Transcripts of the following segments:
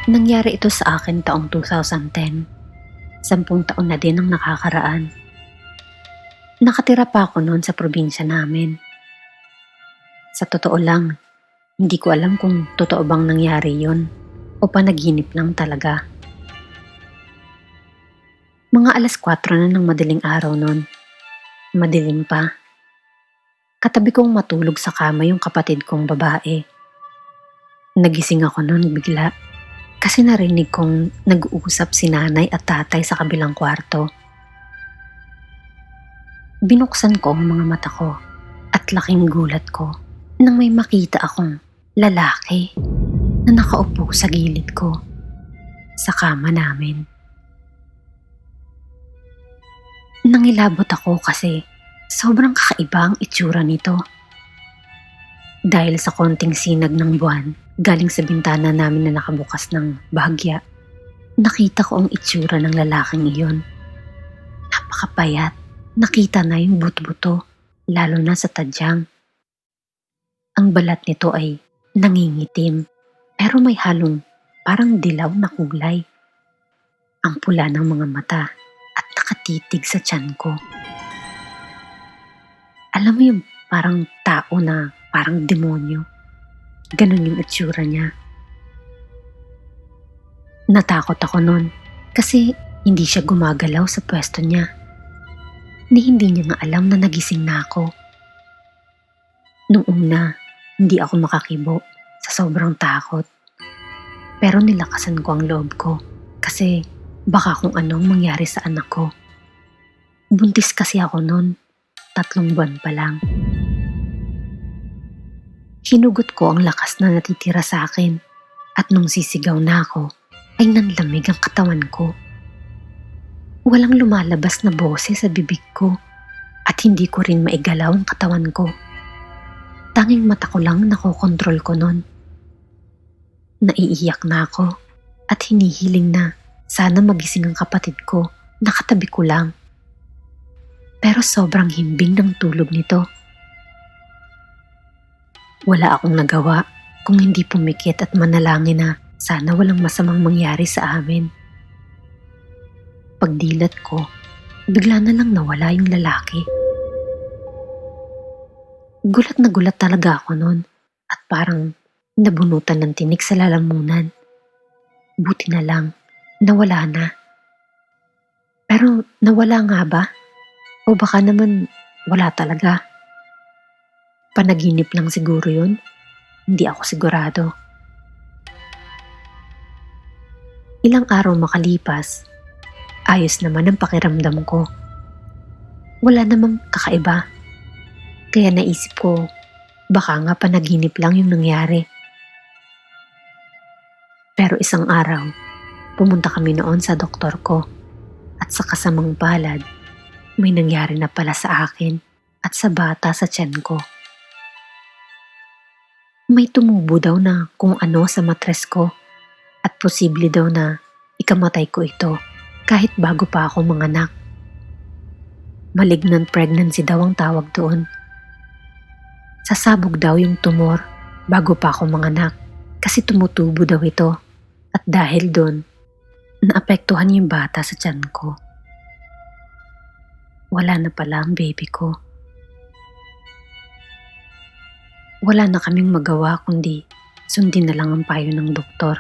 Nangyari ito sa akin taong 2010. 10 taon na din ang nakakaraan. Nakatira pa ako noon sa probinsya namin. Sa totoo lang, hindi ko alam kung totoo bang nangyari yun o panaginip lang talaga. Mga alas 4 na ng madaling araw noon. Madilim pa. Katabi kong matulog sa kama yung kapatid kong babae. Nagising ako noon bigla kasi narinig kong nag-uusap si nanay at tatay sa kabilang kwarto. Binuksan ko ang mga mata ko at laking gulat ko nang may makita akong lalaki na nakaupo sa gilid ko sa kama namin. Nangilabot ako kasi sobrang kakaiba ang itsura nito. Dahil sa konting sinag ng buwan galing sa bintana namin na nakabukas ng bahagya, nakita ko ang itsura ng lalaking iyon. Napakapayat. Nakita na yung buto-buto, lalo na sa tadyang. Ang balat nito ay nangingitim, pero may halong parang dilaw na kulay. Ang pula ng mga mata at nakatitig sa tiyan ko. Alam mo yung parang tao na parang demonyo. Ganun yung itsura niya. Natakot ako nun kasi hindi siya gumagalaw sa pwesto niya. Hindi niya nga alam na nagising na ako. Nung una, hindi ako makakibo sa sobrang takot. Pero nilakasan ko ang loob ko kasi baka kung anong mangyari sa anak ko. Buntis kasi ako noon, 3 buwan pa lang. Hinugot ko ang lakas na natitira sa akin at nung sisigaw na ako, ay nanlamig ang katawan ko. Walang lumalabas na boses sa bibig ko at hindi ko rin maigalaw ang katawan ko. Tanging mata ko lang nakokontrol ko nun. Naiiyak na ako at hinihiling na sana magising ang kapatid ko, nakatabi ko lang. Pero sobrang himbing ng tulog nito. Wala akong nagawa kung hindi pumikit at manalangin na sana walang masamang mangyari sa amin. Pagdilat ko, bigla na lang nawala yung lalaki. Gulat na gulat talaga ako noon at parang nabunutan ng tinik sa lalamunan. Buti na lang, nawala na. Pero nawala nga ba? O baka naman wala talaga? Panaginip lang siguro yun? Hindi ako sigurado. Ilang araw makalipas, ayos naman ang pakiramdam ko. Wala namang kakaiba. Kaya naisip ko, baka nga panaginip lang yung nangyari. Pero isang araw, pumunta kami noon sa doktor ko at sa kasamang palad, may nangyari na pala sa akin at sa bata sa tiyan ko. May tumubo daw na kung ano sa matres ko at posible daw na ikamatay ko ito kahit bago pa ako manganak. Malignant pregnancy daw ang tawag doon. Sasabog daw yung tumor bago pa ako manganak kasi tumutubo daw ito at dahil doon, naapektuhan yung bata sa tiyan ko. Wala na pala ang baby ko. Wala na kaming magawa kundi sundin na lang ang payo ng doktor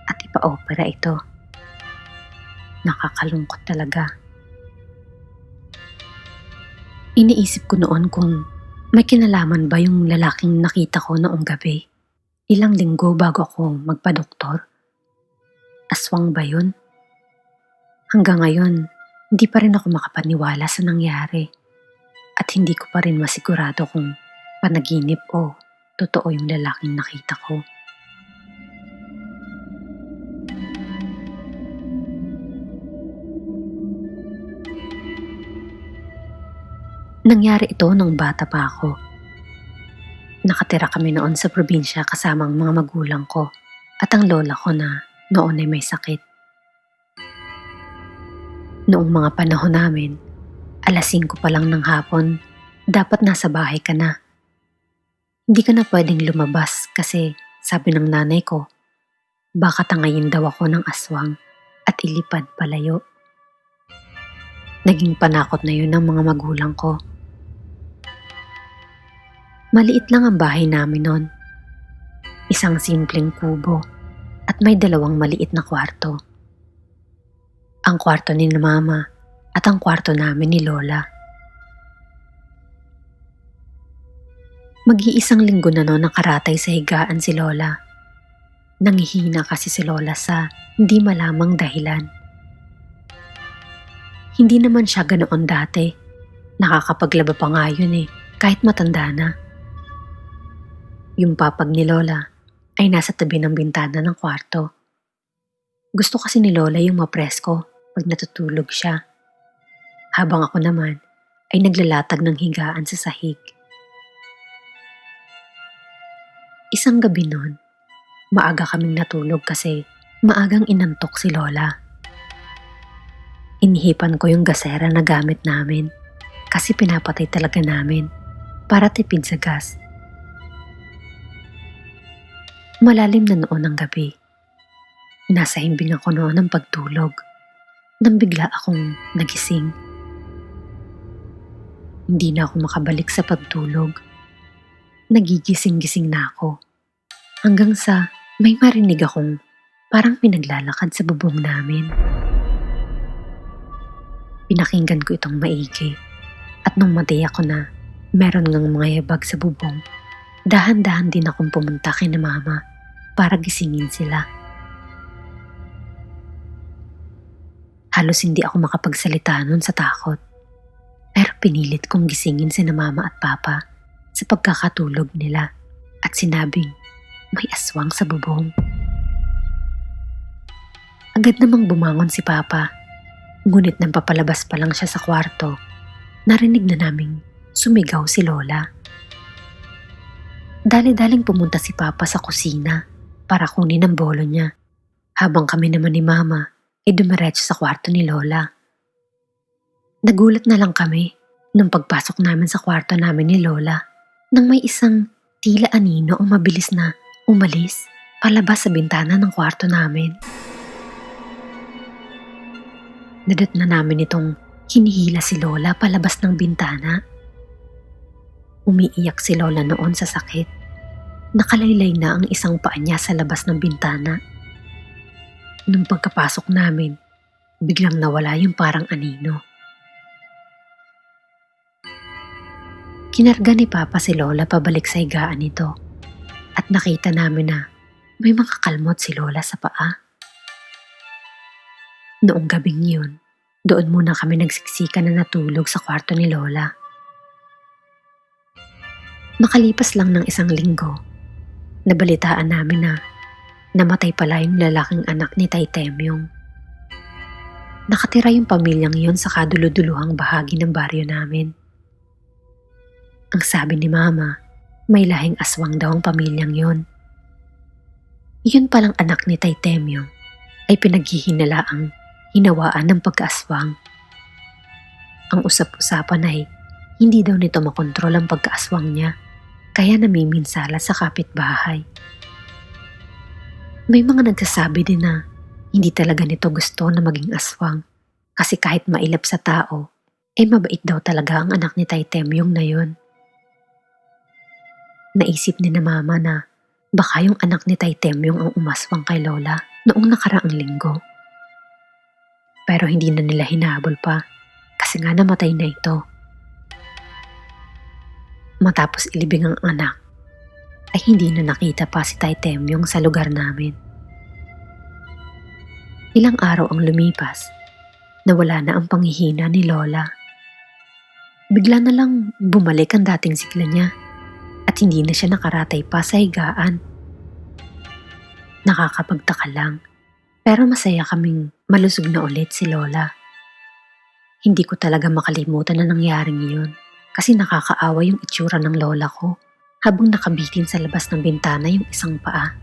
at ipa-opera ito. Nakakalungkot talaga. Iniisip ko noon kung may kinalaman ba yung lalaking nakita ko noong gabi. Ilang linggo bago ako magpa-doktor. Aswang ba yun? Hanggang ngayon, hindi pa rin ako makapaniwala sa nangyari. At hindi ko pa rin masigurado kung panaginip o totoo yung lalaking nakita ko. Nangyari ito nung bata pa ako. Nakatira kami noon sa probinsya kasama ang mga magulang ko at ang lola ko na noon ay may sakit. Noong mga panahon namin, alas 5 pa lang ng hapon, dapat nasa bahay ka na. Hindi ka na pwedeng lumabas kasi sabi ng nanay ko, Baka tangayin daw ako ng aswang at ilipad palayo. Naging panakot na yun ng mga magulang ko. Maliit lang ang bahay namin noon. Isang simpleng kubo at may 2 maliit na kwarto. Ang kwarto ni Mama at ang kwarto namin ni Lola. Mag-iisang linggo na noon nakaratay sa higaan si Lola. Nangihina kasi si Lola sa hindi malamang dahilan. Hindi naman siya ganoon dati. Nakakapaglaba pa nga yun kahit matanda na. Yung papag ni Lola ay nasa tabi ng bintana ng kwarto. Gusto kasi ni Lola yung mapresko pag natutulog siya. Habang ako naman ay naglalatag ng higaan sa sahig. Isang gabi noon, maaga kaming natulog kasi maagang inantok si Lola. Inihipan ko yung gasera na gamit namin kasi pinapatay talaga namin para tipid sa gas. Malalim na noon ang gabi. Nasa himbing ako noon ng pagtulog nang bigla akong nagising. Hindi na ako makabalik sa pagtulog. Nagigising-gising na ako hanggang sa may marinig akong parang pinaglalakad sa bubong namin. Pinakinggan ko itong maigi at nung matay ako na meron ngang mga yabag sa bubong, dahan-dahan din akong pumunta kay na Mama para gisingin sila. Halos hindi ako makapagsalita nun sa takot, pero pinilit kong gisingin si na Mama at Papa sa pagkakatulog nila at sinabing may aswang sa bubong. Agad namang bumangon si Papa, ngunit nang papalabas pa lang siya sa kwarto, narinig na naming sumigaw si Lola. Dali-daling pumunta si Papa sa kusina para kunin ang bolo niya, habang kami naman ni Mama ay dumiretso sa kwarto ni Lola. Nagulat na lang kami nung pagpasok namin sa kwarto namin ni Lola nang may isang tila anino ang mabilis na umalis palabas sa bintana ng kwarto namin. Nadat na namin itong hinihila si Lola palabas ng bintana. Umiiyak si Lola noon sa sakit. Nakalaylay na ang isang paa niya sa labas ng bintana. Nung pagkapasok namin, biglang nawala yung parang anino. Kinarga ni Papa si Lola pabalik sa higaan nito at nakita namin na may mga kalmot si Lola sa paa. Noong gabing yun, doon muna kami nagsiksika na natulog sa kwarto ni Lola. Makalipas lang ng 1 linggo, nabalitaan namin na namatay pala yung lalaking anak ni Tay Temyong. Nakatira yung pamilyang yon sa kaduluduluhang bahagi ng baryo namin. Ang sabi ni Mama, may lahing aswang daw ang pamilyang yon. Yun palang anak ni Tay Temyong ay pinaghihinalaang hinawaan ng pagkaaswang. Ang usap-usapan ay hindi daw nito makontrol ang pagkaaswang niya, kaya namiminsala sa kapitbahay. May mga nagsasabi din na hindi talaga nito gusto na maging aswang kasi kahit mailap sa tao, mabait daw talaga ang anak ni Tay Temyong na yun. Naisip ni na Mama na baka yung anak ni Tay Temyong ang umaswang kay Lola noong nakaraang linggo. Pero hindi na nila hinabol pa kasi nga namatay na ito. Matapos ilibing ang anak, ay hindi na nakita pa si Tay Temyong sa lugar namin. Ilang araw ang lumipas, nawala na ang panghihina ni Lola. Bigla na lang bumalik ang dating sigla niya at hindi na siya nakaratay pa sa higaan. Nakakapagtaka lang, pero masaya kaming malusog na ulit si Lola. Hindi ko talaga makalimutan na nangyaring iyon kasi nakakaawa yung itsura ng Lola ko habang nakabitin sa labas ng bintana yung isang paa.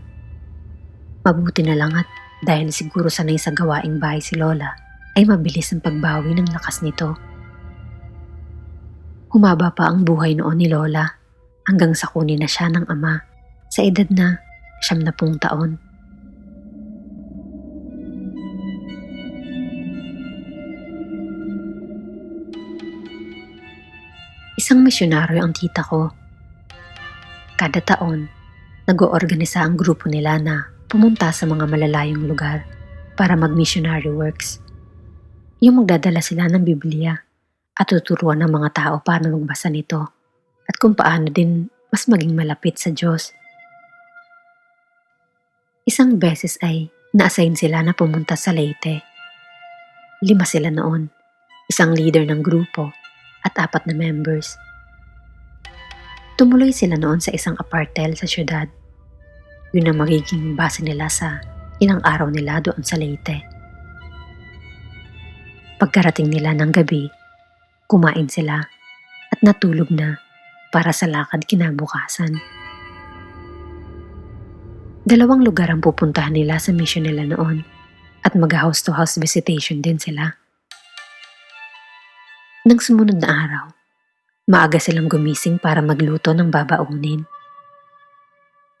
Mabuti na lang at dahil siguro sanay sa gawaing bahay si Lola, ay mabilis ang pagbawi ng lakas nito. Humaba pa ang buhay noon ni Lola hanggang sa kunin na siya ng ama sa edad na 90 taon. Isang misyonaryo ang tita ko. Kada taon, nag-oorganisa ang grupo nila na pumunta sa mga malalayong lugar para mag-missionary works. Yung magdadala sila ng Biblia at tuturuan ng mga tao paano magbasa nito at kung paano din mas maging malapit sa Diyos. Isang beses ay na-assign sila na pumunta sa Leyte. 5 sila noon, isang leader ng grupo at 4 na members. Tumuloy sila noon sa isang apartel sa syudad. Yun ang magiging base nila sa ilang araw nila doon sa Leyte. Pagkarating nila ng gabi, kumain sila at natulog na para sa lakad kinabukasan. 2 lugar ang pupuntahan nila sa mission nila noon at mag-house to house visitation din sila. Nang sumunod na araw, maaga silang gumising para magluto ng babaunin.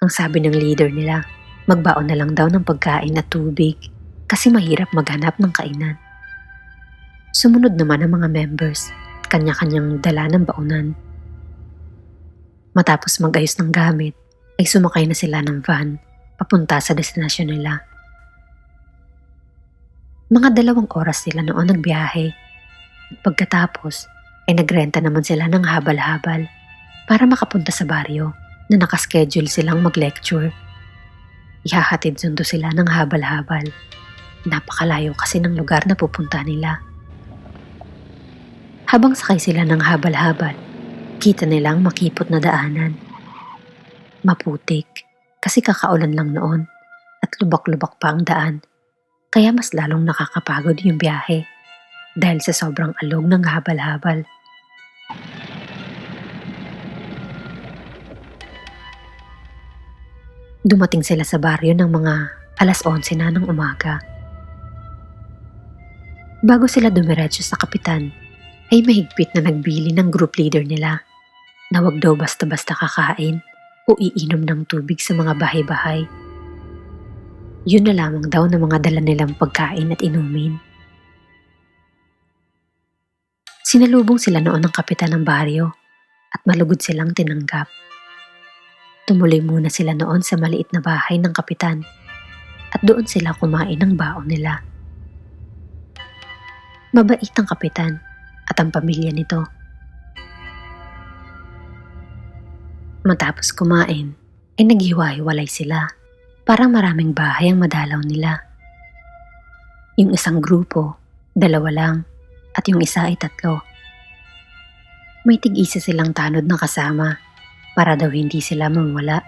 Ang sabi ng leader nila, magbaon na lang daw ng pagkain at tubig kasi mahirap maghanap ng kainan. Sumunod naman ang mga members, kanya-kanyang dala ng baonan. Matapos mag-ayos ng gamit, ay sumakay na sila ng van papunta sa destinasyon nila. Mga 2 oras sila noon nagbiyahe. At pagkatapos, ay nagrenta naman sila ng habal-habal para makapunta sa baryo na nakaschedule silang mag-lecture. Ihahatid sundo sila ng habal-habal. Napakalayo kasi ng lugar na pupunta nila. Habang sakay sila ng habal-habal, kita nilang makipot na daanan. Maputik kasi kakaulan lang noon at lubak-lubak pa ang daan. Kaya mas lalong nakakapagod yung biyahe dahil sa sobrang alog ng habal-habal. Dumating sila sa baryo ng mga 11:00 na ng umaga. Bago sila dumiretso sa kapitan, ay mahigpit na nagbili ng group leader nila na wag daw basta-basta kakain o iinom ng tubig sa mga bahay-bahay. Yun na lamang daw na mga dala nilang pagkain at inumin. Sinalubong sila noon ng kapitan ng baryo at malugod silang tinanggap. Tumuloy muna sila noon sa maliit na bahay ng kapitan at doon sila kumain ng baon nila. Mabait ang kapitan at ang pamilya nito. Matapos kumain, ay naghiwa-hiwalay sila. Parang maraming bahay ang madalaw nila. Yung isang grupo, 2 lang, at yung isa ay 3. May tig-isa silang tanod na kasama para daw hindi sila mawala.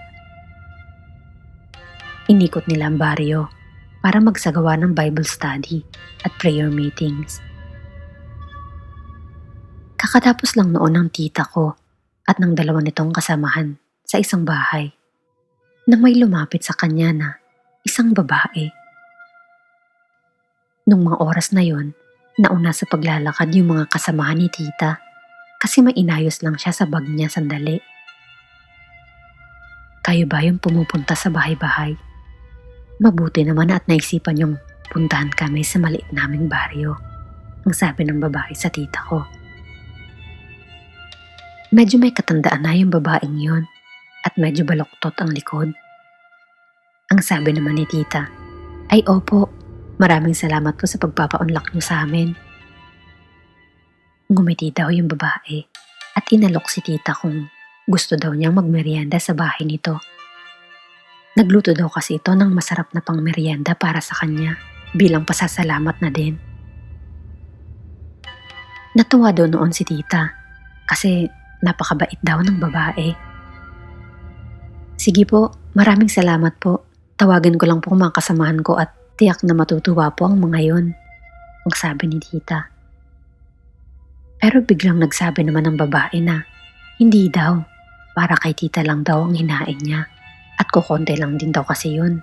Inikot nila ang baryo para magsagawa ng Bible study at prayer meetings. Kakatapos lang noon ng tita ko at ng 2 nitong kasamahan sa isang bahay nang may lumapit sa kanya na isang babae. Nung mga oras na yon, nauna sa paglalakad yung mga kasamahan ni tita kasi may inayos lang siya sa bag niya sandali. Kayo ba yung pumupunta sa bahay-bahay? Mabuti naman at naisipan yung puntahan kami sa maliit naming baryo, ang sabi ng babae sa tita ko. Medyo may katandaan na yung babaeng yon at medyo baloktot ang likod. Ang sabi naman ni tita, ay opo, maraming salamat po sa pagpapaunlak niyo sa amin. Ngumiti daw yung babae at inalok si tita kung gusto daw niyang magmerienda sa bahay nito. Nagluto daw kasi ito ng masarap na pangmerienda para sa kanya bilang pasasalamat na din. Natuwa daw noon si tita kasi napakabait daw ng babae. Sige po, maraming salamat po. Tawagan ko lang po mga kasamahan ko at tiyak na matutuwa po ang mga yon, ang sabi ni tita. Pero biglang nagsabi naman ng babae na hindi daw, para kay tita lang daw ang hinain niya at kukonte lang din daw kasi yun.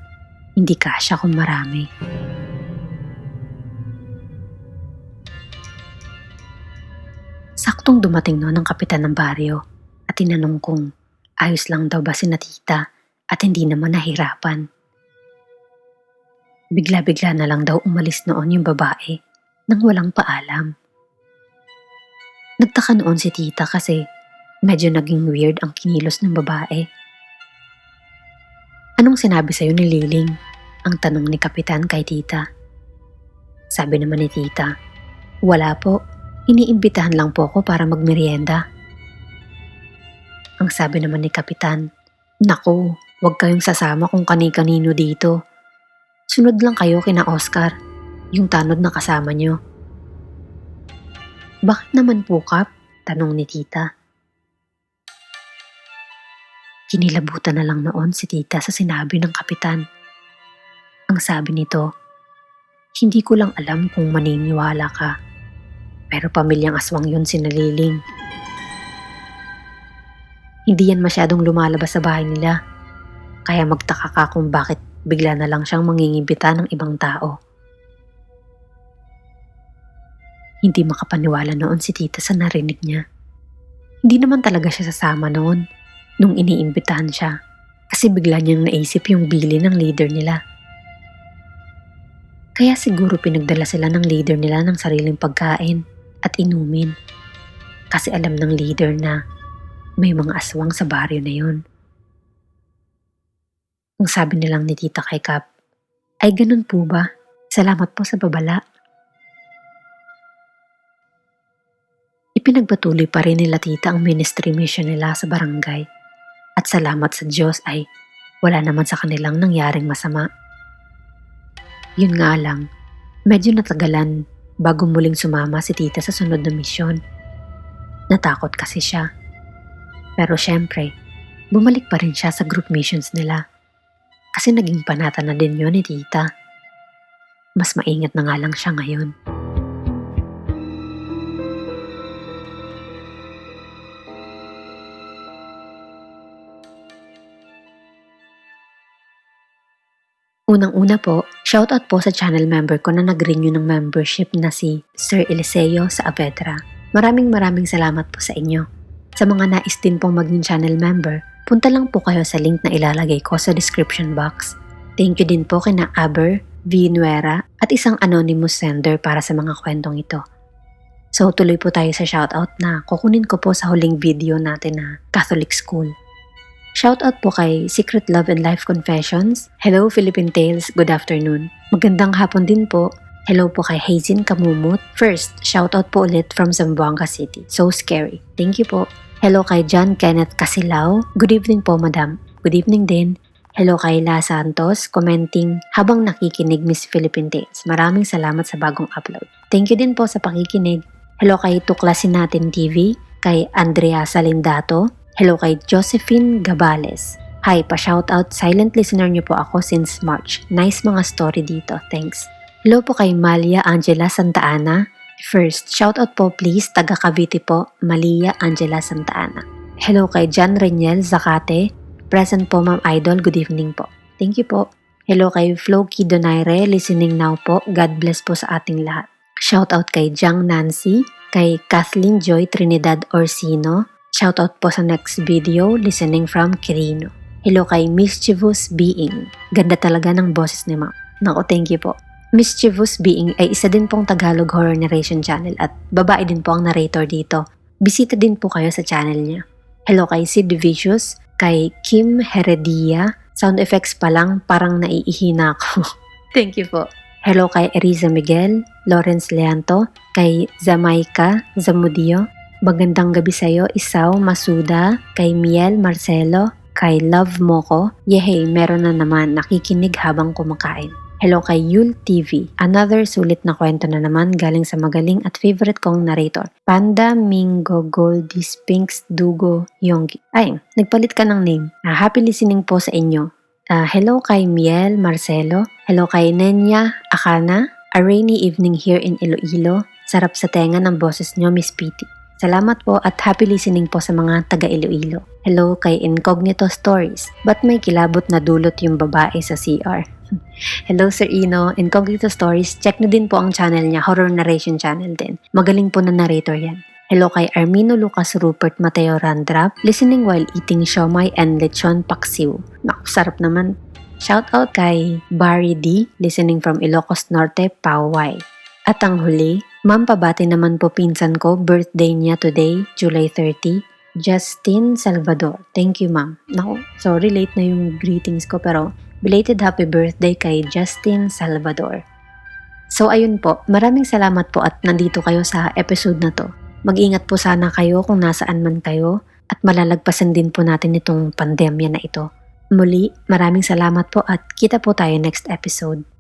Hindi kasya kung marami. Saktong dumating noon ang kapitan ng baryo at tinanong kung ayos lang daw ba si na tita at hindi naman nahirapan. Bigla-bigla na lang daw umalis noon yung babae nang walang paalam. Nagtaka noon si tita kasi Medyo naging weird ang kinilos ng babae. Anong sinabi sa'yo ni Liling? Ang tanong ni Kapitan kay tita. Sabi naman ni tita, wala po, iniimbitahan lang po ako para magmerienda. Ang sabi naman ni Kapitan, naku, huwag kayong sasama kung kani-kanino dito. Sunod lang kayo kina Oscar, yung tanod na kasama nyo. Bakit naman po, Kap? Tanong ni tita. Kinilabutan na lang noon si tita sa sinabi ng Kapitan. Ang sabi nito, hindi ko lang alam kung maniniwala ka, pero pamilyang aswang yun si Liling. Hindi yan masyadong lumalabas sa bahay nila, kaya magtaka ka kung bakit bigla na lang siyang mangingimbita ng ibang tao. Hindi makapaniwala noon si tita sa narinig niya. Hindi naman talaga siya sasama noon nung iniimbitahan siya, kasi bigla niyang naisip yung bili ng leader nila. Kaya siguro pinagdala sila ng leader nila ng sariling pagkain at inumin, kasi alam ng leader na may mga aswang sa baryo na yun. Ang sabi nilang ni tita kay Kap, ay ganun po ba? Salamat po sa babala. Ipinagpatuloy pa rin nila tita ang ministry mission nila sa barangay. At salamat sa Diyos ay wala naman sa kanilang nangyaring masama. Yun nga lang, medyo natagalan bago muling sumama si tita sa sunod na misyon. Natakot kasi siya. Pero syempre, bumalik pa rin siya sa group missions nila. Kasi naging panata na din yun ni tita. Mas maingat na nga lang siya ngayon. Unang-una po, shoutout po sa channel member ko na nag-renew ng membership na si Sir Eliseo sa Avedra. Maraming salamat po sa inyo. Sa mga nais din pong maging channel member, punta lang po kayo sa link na ilalagay ko sa description box. Thank you din po kina Aber, Vinuera at isang anonymous sender para sa mga kwentong ito. So tuloy po tayo sa shoutout na kukunin ko po sa huling video natin na Catholic School. Shoutout po kay Secret Love and Life Confessions. Hello Philippine Tales, good afternoon. Magandang hapon din po. Hello po kay Hazin Kamumut. First, shoutout po ulit from Zamboanga City. So scary. Thank you po. Hello kay John Kenneth Casilao. Good evening po madam. Good evening din. Hello kay La Santos, commenting habang nakikinig Miss Philippine Tales. Maraming salamat sa bagong upload. Thank you din po sa pakikinig. Hello kay Tuklasin Natin TV, kay Andrea Salindato. Hello kay Josephine Gabales. Hi, pa-shoutout, silent listener niyo po ako since March. Nice mga story dito, thanks. Hello po kay Malia Angela Santa Ana. First, shoutout po please, taga Cavite po, Malia Angela Santa Ana. Hello kay John Reniel Zacate. Present po Ma'am Idol, good evening po. Thank you po. Hello kay Floki Donaire, listening now po. God bless po sa ating lahat. Shoutout kay Jang Nancy, kay Kathleen Joy Trinidad Orsino. Shoutout po sa next video, listening from Quirino. Hello kay Mischievous Being. Ganda talaga ng boses ni Ma'am. Naku, thank you po. Mischievous Being ay isa din pong Tagalog horror narration channel at babae din po ang narrator dito. Bisita din po kayo sa channel niya. Hello kay Sid Vicious, kay Kim Heredia. Sound effects pa lang, parang naiihina ako. Thank you po. Hello kay Eriza Miguel, Lawrence Leanto, kay Zamaika Zamudio. Magandang gabi sa'yo, Isaw Masuda, kay Miel Marcelo, kay Love Moko. Yehey, meron na naman nakikinig habang kumakain. Hello kay Yul TV. Another sulit na kwento na naman galing sa magaling at favorite kong narrator. Panda Mingo Goldie Spinks Dugo Yonggi. Ay, nagpalit ka ng name. Happy listening po sa inyo. Hello kay Miel Marcelo. Hello kay Nenya Akana. A rainy evening here in Iloilo. Sarap sa tenga ng boses nyo, Miss Piti. Salamat po at happy listening po sa mga taga Iloilo. Hello kay Incognito Stories. Ba't may kilabot na dulot yung babae sa CR? Hello Sir Ino, Incognito Stories. Check na din po ang channel niya, horror narration channel din. Magaling po na narrator yan. Hello kay Armino Lucas Rupert Mateo Randrap. Listening while eating siomai and lechon paksiw. Naku, sarap naman. Shout out kay Barry D. Listening from Ilocos Norte, Pauay. At ang huli, Ma'am, pabati naman po pinsan ko, birthday niya today, July 30. Justin Salvador. Thank you, ma'am. Naku, sorry late na yung greetings ko pero belated happy birthday kay Justin Salvador. So ayun po, maraming salamat po at nandito kayo sa episode na to. Mag-ingat po sana kayo kung nasaan man kayo at malalagpasan din po natin itong pandemya na ito. Muli, maraming salamat po at kita po tayo next episode.